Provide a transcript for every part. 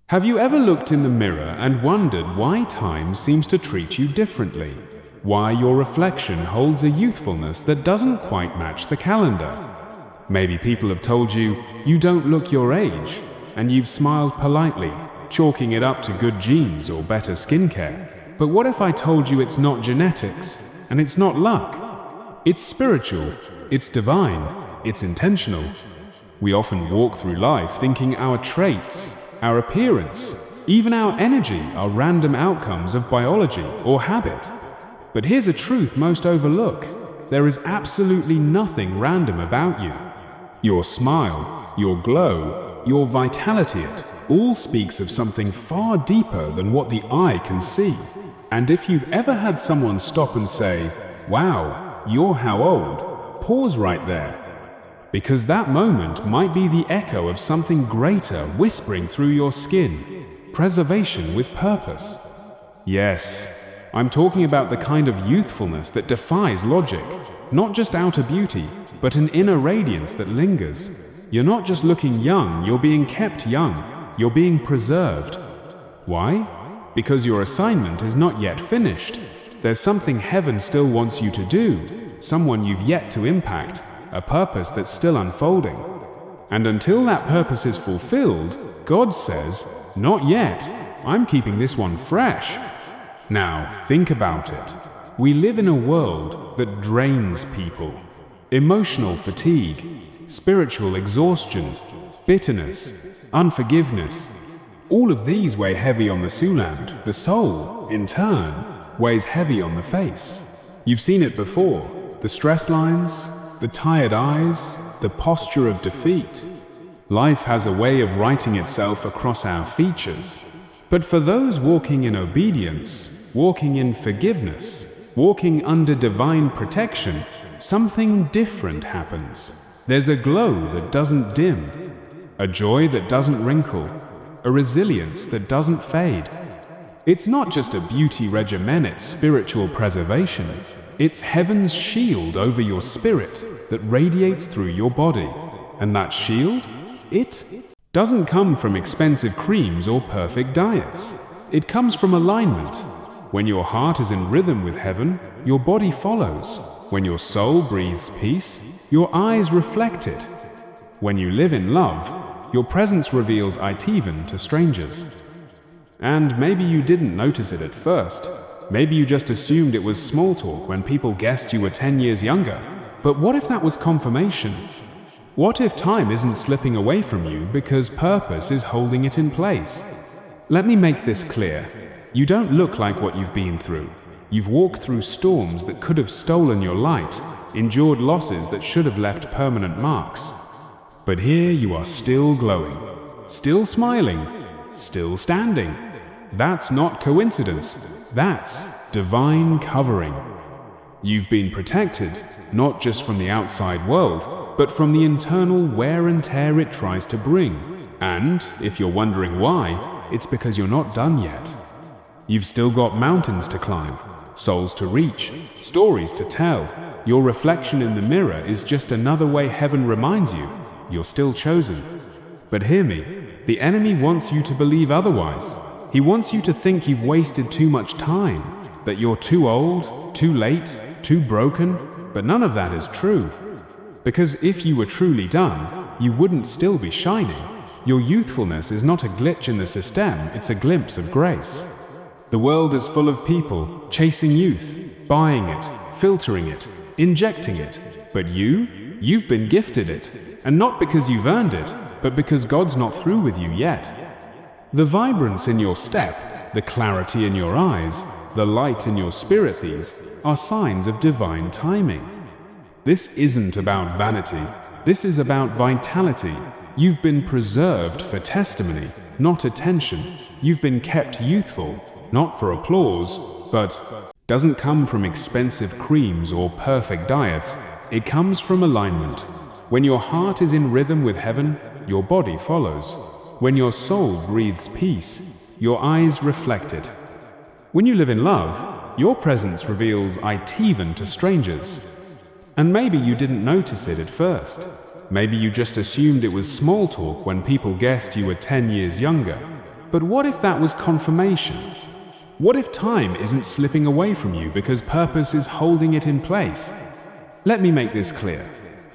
Have you ever looked in the mirror and wondered why time seems to treat you differently? Why your reflection holds a youthfulness that doesn't quite match the calendar? Maybe people have told you, you don't look your age, and you've smiled politely, chalking it up to good genes or better skincare. But what if I told you it's not genetics, and it's not luck? It's spiritual, it's divine, it's intentional. We often walk through life thinking our traits, our appearance, even our energy are random outcomes of biology or habit. But here's a truth most overlook. There is absolutely nothing random about you. Your smile, your glow, your vitality, it all speaks of something far deeper than what the eye can see. And if you've ever had someone stop and say, "Wow, you're how old?" pause right there. Because that moment might be the echo of something greater whispering through your skin. Preservation with purpose. Yes, I'm talking about the kind of youthfulness that defies logic. Not just outer beauty, but an inner radiance that lingers. You're not just looking young, you're being kept young. You're being preserved. Why? Because your assignment is not yet finished. There's something heaven still wants you to do, someone you've yet to impact. A purpose that's still unfolding. And until that purpose is fulfilled, God says, "Not yet. I'm keeping this one fresh." Now, think about it. We live in a world that drains people. Emotional fatigue, spiritual exhaustion, bitterness, unforgiveness. All of these weigh heavy on the Suland. The soul, in turn, weighs heavy on the face. You've seen it before. The stress lines, the tired eyes, the posture of defeat. Life has a way of writing itself across our features. But for those walking in obedience, walking in forgiveness, walking under divine protection, something different happens. There's a glow that doesn't dim, a joy that doesn't wrinkle, a resilience that doesn't fade. It's not just a beauty regimen, it's spiritual preservation. It's heaven's shield over your spirit that radiates through your body. And that shield? It doesn't come from expensive creams or perfect diets. It comes from alignment. When your heart is in rhythm with heaven, your body follows. When your soul breathes peace, your eyes reflect it. When you live in love, your presence reveals even to strangers. And maybe you didn't notice it at first. Maybe you just assumed it was small talk when people guessed you were 10 years younger. But what if that was confirmation? What if time isn't slipping away from you because purpose is holding it in place? Let me make this clear. You don't look like what you've been through. You've walked through storms that could have stolen your light, endured losses that should have left permanent marks. But here you are still glowing, still smiling, still standing. That's not coincidence. That's divine covering. You've been protected, not just from the outside world, but from the internal wear and tear it tries to bring. And, if you're wondering why, it's because you're not done yet. You've still got mountains to climb, souls to reach, stories to tell. Your reflection in the mirror is just another way heaven reminds you, you're still chosen. But hear me, the enemy wants you to believe otherwise. He wants you to think you've wasted too much time, that you're too old, too late, too broken, but none of that is true. Because if you were truly done, you wouldn't still be shining. Your youthfulness is not a glitch in the system, it's a glimpse of grace. The world is full of people chasing youth, buying it, filtering it, injecting it. But you've been gifted it, and not because you've earned it, but because God's not through with you yet. The vibrance in your step, the clarity in your eyes, the light in your spirit, these are signs of divine timing. This isn't about vanity. This is about vitality. You've been preserved for testimony, not attention. You've been kept youthful, not for applause, but doesn't come from expensive creams or perfect diets. It comes from alignment. When your heart is in rhythm with heaven, your body follows. When your soul breathes peace, your eyes reflect it. When you live in love, your presence reveals even to strangers. And maybe you didn't notice it at first. Maybe you just assumed it was small talk when people guessed you were 10 years younger. But what if that was confirmation? What if time isn't slipping away from you because purpose is holding it in place? Let me make this clear.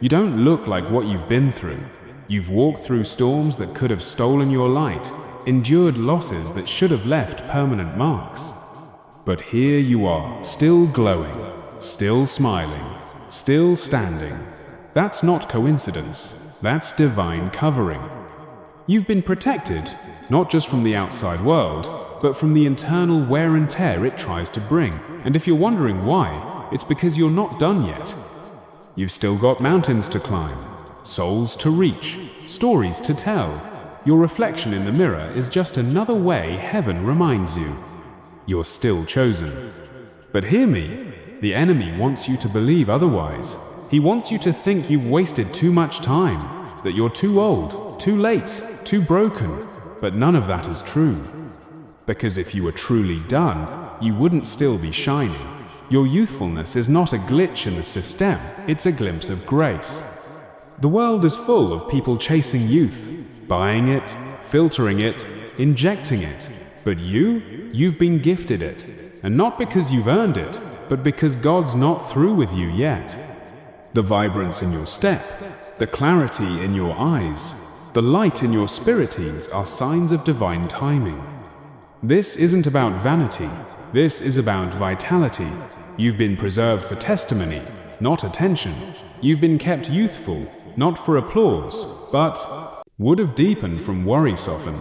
You don't look like what you've been through. You've walked through storms that could have stolen your light, endured losses that should have left permanent marks. But here you are, still glowing, still smiling, still standing. That's not coincidence. That's divine covering. You've been protected, not just from the outside world, but from the internal wear and tear it tries to bring. And if you're wondering why, it's because you're not done yet. You've still got mountains to climb, souls to reach, stories to tell. Your reflection in the mirror is just another way heaven reminds you. You're still chosen. But hear me, the enemy wants you to believe otherwise. He wants you to think you've wasted too much time, that you're too old, too late, too broken. But none of that is true. Because if you were truly done, you wouldn't still be shining. Your youthfulness is not a glitch in the system, it's a glimpse of grace. The world is full of people chasing youth, buying it, filtering it, injecting it. But you've been gifted it. And not because you've earned it, but because God's not through with you yet. The vibrance in your step, the clarity in your eyes, the light in your spirites are signs of divine timing. This isn't about vanity, this is about vitality. You've been preserved for testimony, not attention. You've been kept youthful, not for applause, but would have deepened from worry soften.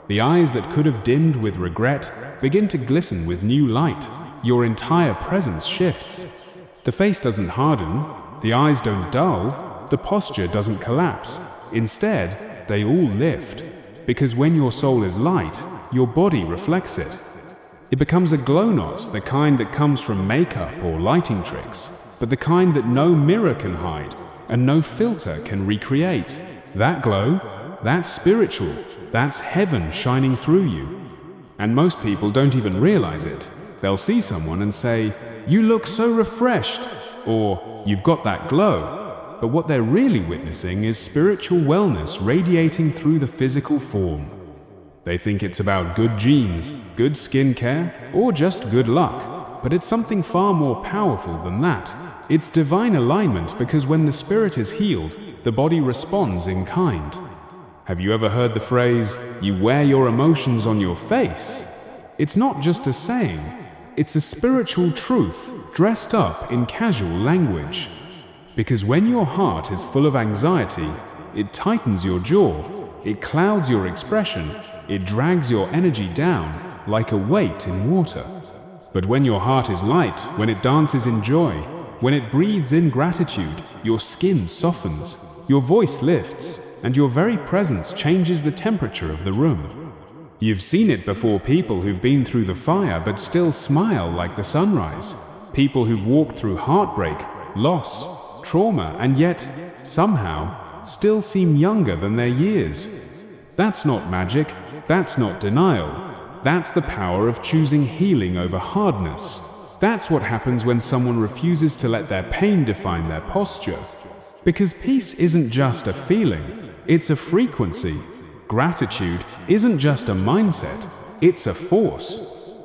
The eyes that could have dimmed with regret begin to glisten with new light. Your entire presence shifts. The face doesn't harden, the eyes don't dull, the posture doesn't collapse. Instead, they all lift. Because when your soul is light, your body reflects it. It becomes a glow knot, the kind that comes from makeup or lighting tricks, but the kind that no mirror can hide and no filter can recreate. That glow, that's spiritual, that's heaven shining through you. And most people don't even realize it. They'll see someone and say, "You look so refreshed," or "You've got that glow." But what they're really witnessing is spiritual wellness radiating through the physical form. They think it's about good genes, good skincare, or just good luck. But it's something far more powerful than that. It's divine alignment, because when the spirit is healed, the body responds in kind. Have you ever heard the phrase, "You wear your emotions on your face"? It's not just a saying, it's a spiritual truth dressed up in casual language. Because when your heart is full of anxiety, it tightens your jaw, it clouds your expression, it drags your energy down like a weight in water. But when your heart is light, when it dances in joy, when it breathes in gratitude, your skin softens, your voice lifts, and your very presence changes the temperature of the room. You've seen it before, people who've been through the fire but still smile like the sunrise. People who've walked through heartbreak, loss, trauma, and yet, somehow, still seem younger than their years. That's not magic, that's not denial. That's the power of choosing healing over hardness. That's what happens when someone refuses to let their pain define their posture. Because peace isn't just a feeling, it's a frequency. Gratitude isn't just a mindset, it's a force.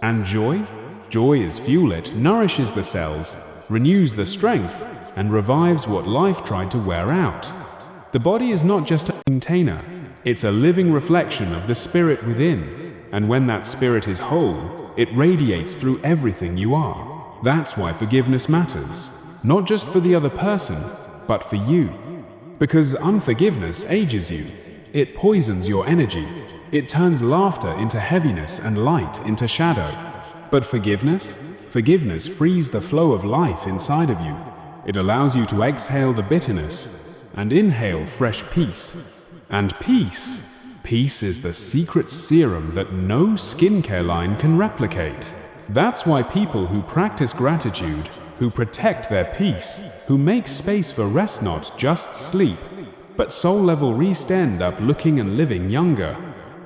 And joy? Joy is fuel. It nourishes the cells, renews the strength, and revives what life tried to wear out. The body is not just a container, it's a living reflection of the spirit within. And when that spirit is whole, it radiates through everything you are. That's why forgiveness matters. Not just for the other person, but for you. Because unforgiveness ages you. It poisons your energy. It turns laughter into heaviness and light into shadow. But forgiveness frees the flow of life inside of you. It allows you to exhale the bitterness and inhale fresh peace. And peace is the secret serum that no skincare line can replicate. That's why people who practice gratitude, who protect their peace, who make space for rest, not just sleep, but soul-level rest, end up looking and living younger.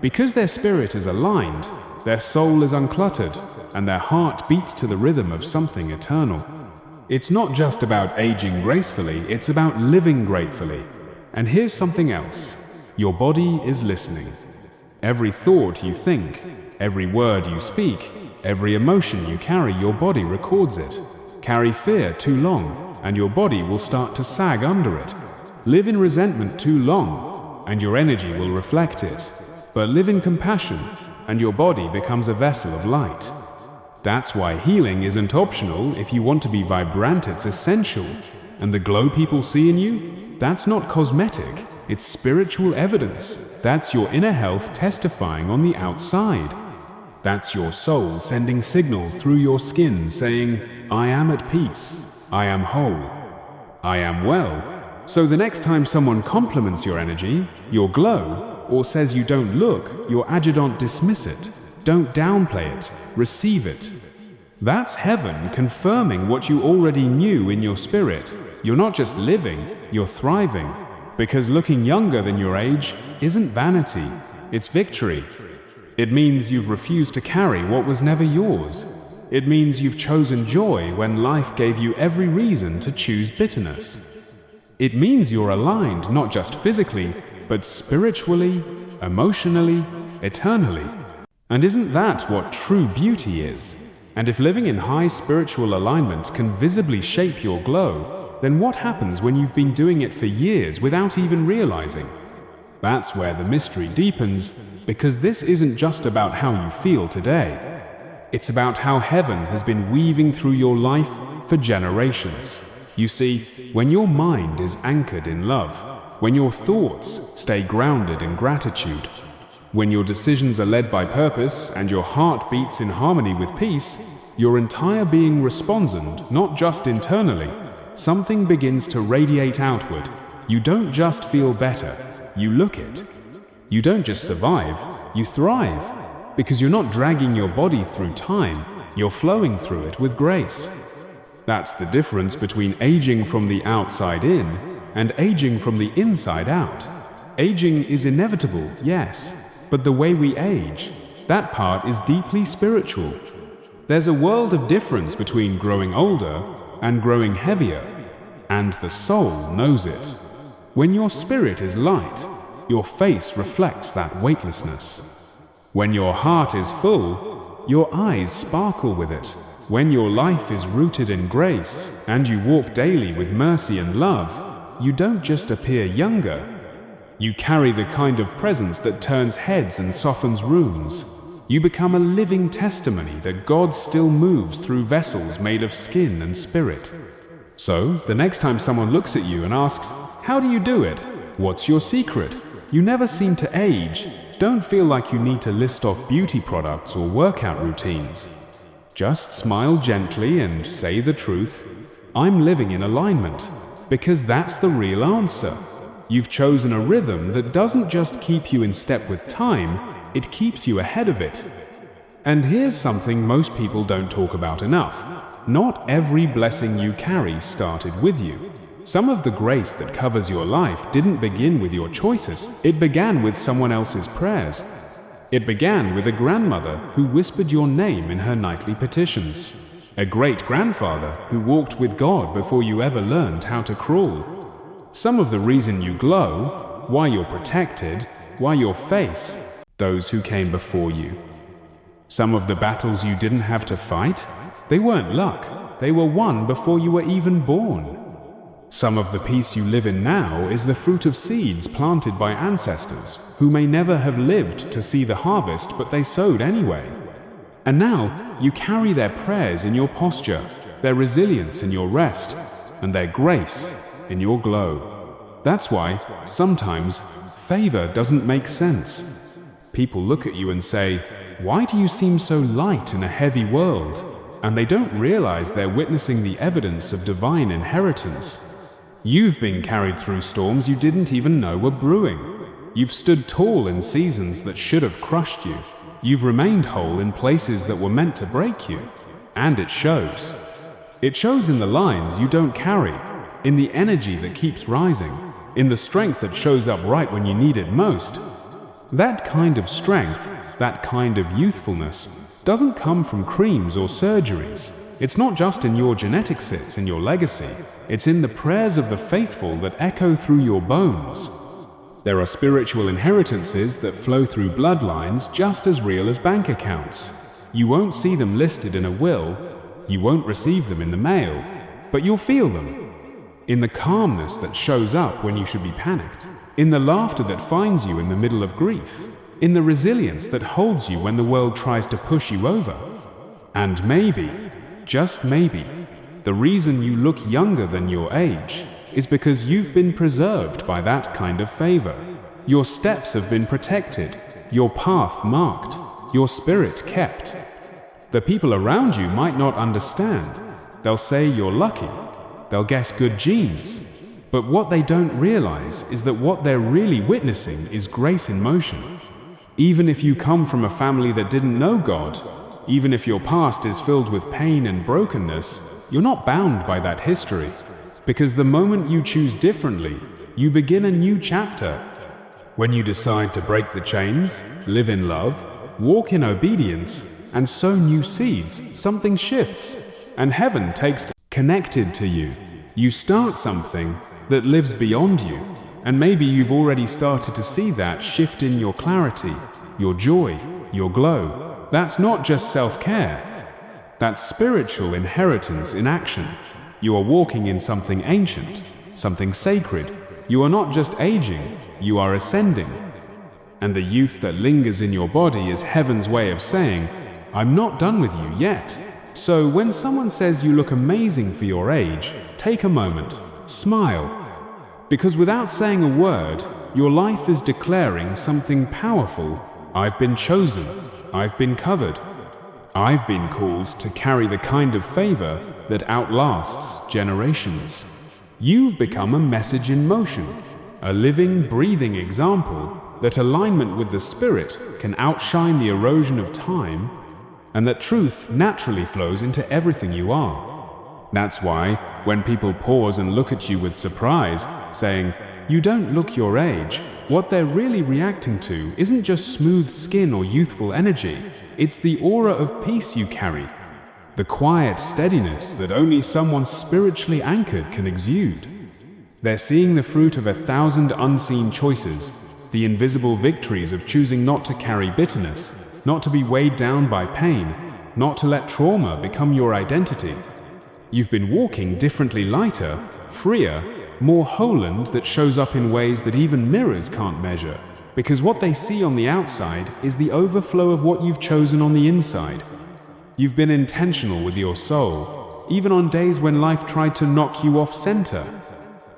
Because their spirit is aligned, their soul is uncluttered, and their heart beats to the rhythm of something eternal. It's not just about aging gracefully, it's about living gratefully. And here's something else. Your body is listening. Every thought you think, every word you speak, every emotion you carry, your body records it. Carry fear too long, and your body will start to sag under it. Live in resentment too long, and your energy will reflect it. But live in compassion, and your body becomes a vessel of light. That's why healing isn't optional. If you want to be vibrant, it's essential. And the glow people see in you? That's not cosmetic, it's spiritual evidence. That's your inner health testifying on the outside. That's your soul sending signals through your skin saying, I am at peace, I am whole, I am well. So the next time someone compliments your energy, your glow, or says you don't look, your adjutant, dismiss it. Don't downplay it, receive it. That's heaven confirming what you already knew in your spirit. You're not just living, you're thriving. Because looking younger than your age isn't vanity, it's victory. It means you've refused to carry what was never yours. It means you've chosen joy when life gave you every reason to choose bitterness. It means you're aligned not just physically, but spiritually, emotionally, eternally. And isn't that what true beauty is? And if living in high spiritual alignment can visibly shape your glow, then what happens when you've been doing it for years without even realizing? That's where the mystery deepens, because this isn't just about how you feel today. It's about how heaven has been weaving through your life for generations. You see, when your mind is anchored in love, when your thoughts stay grounded in gratitude, when your decisions are led by purpose and your heart beats in harmony with peace, your entire being responds, and not just internally. Something begins to radiate outward. You don't just feel better, you look it. You don't just survive, you thrive. Because you're not dragging your body through time, you're flowing through it with grace. That's the difference between aging from the outside in and aging from the inside out. Aging is inevitable, yes, but the way we age, that part is deeply spiritual. There's a world of difference between growing older and growing heavier, and the soul knows it. When your spirit is light, your face reflects that weightlessness. When your heart is full, your eyes sparkle with it. When your life is rooted in grace, and you walk daily with mercy and love, you don't just appear younger. You carry the kind of presence that turns heads and softens rooms. You become a living testimony that God still moves through vessels made of skin and spirit. So, the next time someone looks at you and asks, "How do you do it? What's your secret? You never seem to age," don't feel like you need to list off beauty products or workout routines. Just smile gently and say the truth. I'm living in alignment, because that's the real answer. You've chosen a rhythm that doesn't just keep you in step with time, it keeps you ahead of it. And here's something most people don't talk about enough. Not every blessing you carry started with you. Some of the grace that covers your life didn't begin with your choices, it began with someone else's prayers. It began with a grandmother who whispered your name in her nightly petitions. A great-grandfather who walked with God before you ever learned how to crawl. Some of the reason you glow, why you're protected, why your face, those who came before you. Some of the battles you didn't have to fight, they weren't luck, they were won before you were even born. Some of the peace you live in now is the fruit of seeds planted by ancestors who may never have lived to see the harvest, but they sowed anyway. And now you carry their prayers in your posture, their resilience in your rest, and their grace in your glow. That's why, sometimes, favor doesn't make sense. People look at you and say, "Why do you seem so light in a heavy world?" And they don't realize they're witnessing the evidence of divine inheritance. You've been carried through storms you didn't even know were brewing. You've stood tall in seasons that should have crushed you. You've remained whole in places that were meant to break you. And it shows. It shows in the lines you don't carry, in the energy that keeps rising, in the strength that shows up right when you need it most. That kind of strength, that kind of youthfulness, doesn't come from creams or surgeries. It's not just in your genetics, it's in your legacy. It's in the prayers of the faithful that echo through your bones. There are spiritual inheritances that flow through bloodlines just as real as bank accounts. You won't see them listed in a will, you won't receive them in the mail, but you'll feel them. In the calmness that shows up when you should be panicked, in the laughter that finds you in the middle of grief, in the resilience that holds you when the world tries to push you over. And maybe, just maybe, the reason you look younger than your age is because you've been preserved by that kind of favor. Your steps have been protected, your path marked, your spirit kept. The people around you might not understand. They'll say you're lucky. They'll guess good genes. But what they don't realize is that what they're really witnessing is grace in motion. Even if you come from a family that didn't know God, even if your past is filled with pain and brokenness, you're not bound by that history. Because the moment you choose differently, you begin a new chapter. When you decide to break the chains, live in love, walk in obedience, and sow new seeds, something shifts, and heaven takes connected to you. You start something that lives beyond you, and maybe you've already started to see that shift in your clarity, your joy, your glow. That's not just self-care. That's spiritual inheritance in action. You are walking in something ancient, something sacred. You are not just aging, you are ascending. And the youth that lingers in your body is heaven's way of saying, I'm not done with you yet. So when someone says you look amazing for your age, take a moment, smile. Because without saying a word, your life is declaring something powerful. I've been chosen. I've been covered. I've been called to carry the kind of favor that outlasts generations. You've become a message in motion, a living, breathing example that alignment with the Spirit can outshine the erosion of time, and that truth naturally flows into everything you are. That's why, when people pause and look at you with surprise, saying, "You don't look your age," what they're really reacting to isn't just smooth skin or youthful energy, it's the aura of peace you carry. The quiet steadiness that only someone spiritually anchored can exude. They're seeing the fruit of 1,000 unseen choices, the invisible victories of choosing not to carry bitterness, not to be weighed down by pain, not to let trauma become your identity. You've been walking differently, lighter, freer, more wholened, that shows up in ways that even mirrors can't measure, because what they see on the outside is the overflow of what you've chosen on the inside. You've been intentional with your soul, even on days when life tried to knock you off center.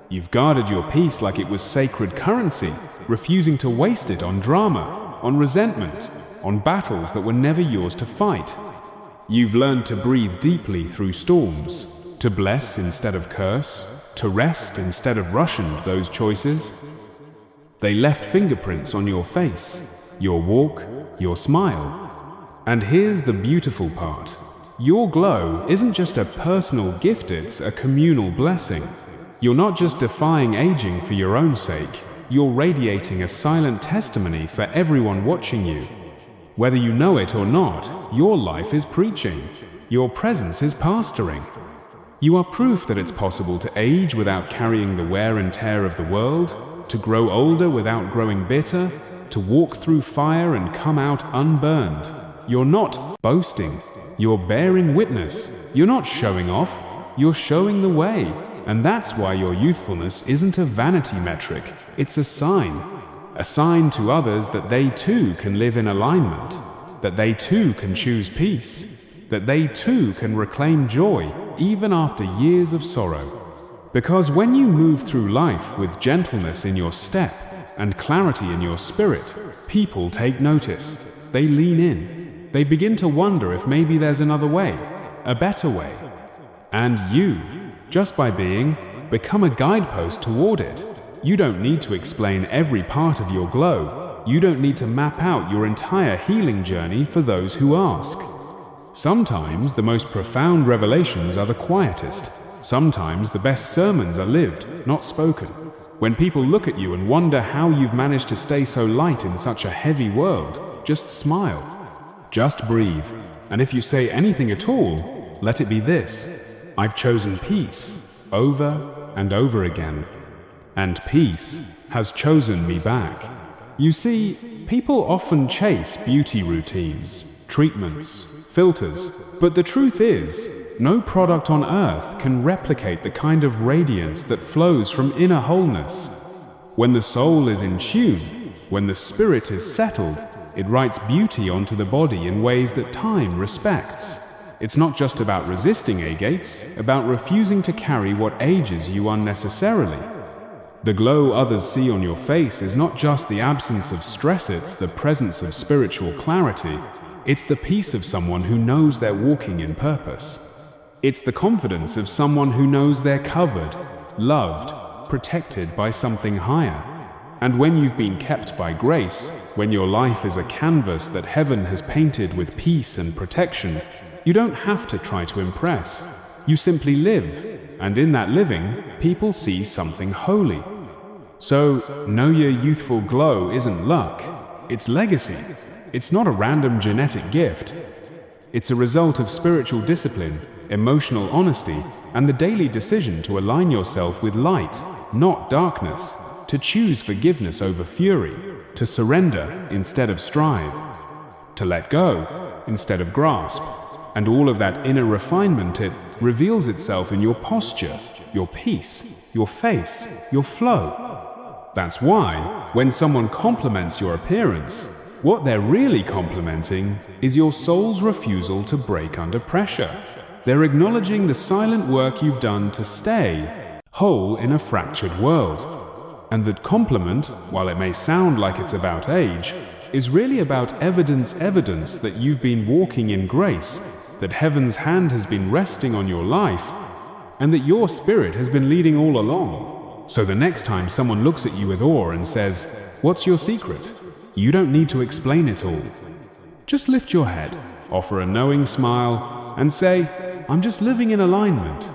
You've guarded your peace like it was sacred currency, refusing to waste it on drama, on resentment, on battles that were never yours to fight. You've learned to breathe deeply through storms, to bless instead of curse, to rest instead of rushing those choices. They left fingerprints on your face, your walk, your smile. And here's the beautiful part. Your glow isn't just a personal gift, it's a communal blessing. You're not just defying aging for your own sake, you're radiating a silent testimony for everyone watching you. Whether you know it or not, your life is preaching. Your presence is pastoring. You are proof that it's possible to age without carrying the wear and tear of the world, to grow older without growing bitter, to walk through fire and come out unburned. You're not boasting, you're bearing witness. You're not showing off, you're showing the way. And that's why your youthfulness isn't a vanity metric, it's a sign to others that they too can live in alignment, that they too can choose peace, that they too can reclaim joy even after years of sorrow. Because when you move through life with gentleness in your step and clarity in your spirit, people take notice, they lean in. They begin to wonder if maybe there's another way, a better way. And you, just by being, become a guidepost toward it. You don't need to explain every part of your glow. You don't need to map out your entire healing journey for those who ask. Sometimes the most profound revelations are the quietest. Sometimes the best sermons are lived, not spoken. When people look at you and wonder how you've managed to stay so light in such a heavy world, just smile. Just breathe, and if you say anything at all, let it be this: I've chosen peace over and over again. And peace has chosen me back. You see, people often chase beauty routines, treatments, filters, but the truth is, no product on earth can replicate the kind of radiance that flows from inner wholeness. When the soul is in tune, when the spirit is settled, it writes beauty onto the body in ways that time respects. It's not just about resisting agates, about refusing to carry what ages you unnecessarily. The glow others see on your face is not just the absence of stress, it's the presence of spiritual clarity. It's the peace of someone who knows they're walking in purpose. It's the confidence of someone who knows they're covered, loved, protected by something higher. And when you've been kept by grace, when your life is a canvas that heaven has painted with peace and protection, you don't have to try to impress. You simply live, and in that living, people see something holy. So, know your youthful glow isn't luck, it's legacy. It's not a random genetic gift. It's a result of spiritual discipline, emotional honesty, and the daily decision to align yourself with light, not darkness, to choose forgiveness over fury, to surrender instead of strive, to let go instead of grasp. And all of that inner refinement, it reveals itself in your posture, your peace, your face, your flow. That's why, when someone compliments your appearance, what they're really complimenting is your soul's refusal to break under pressure. They're acknowledging the silent work you've done to stay whole in a fractured world. And that compliment, while it may sound like it's about age, is really about evidence that you've been walking in grace, that heaven's hand has been resting on your life, and that your spirit has been leading all along. So the next time someone looks at you with awe and says, "What's your secret?" you don't need to explain it all. Just lift your head, offer a knowing smile, and say, "I'm just living in alignment."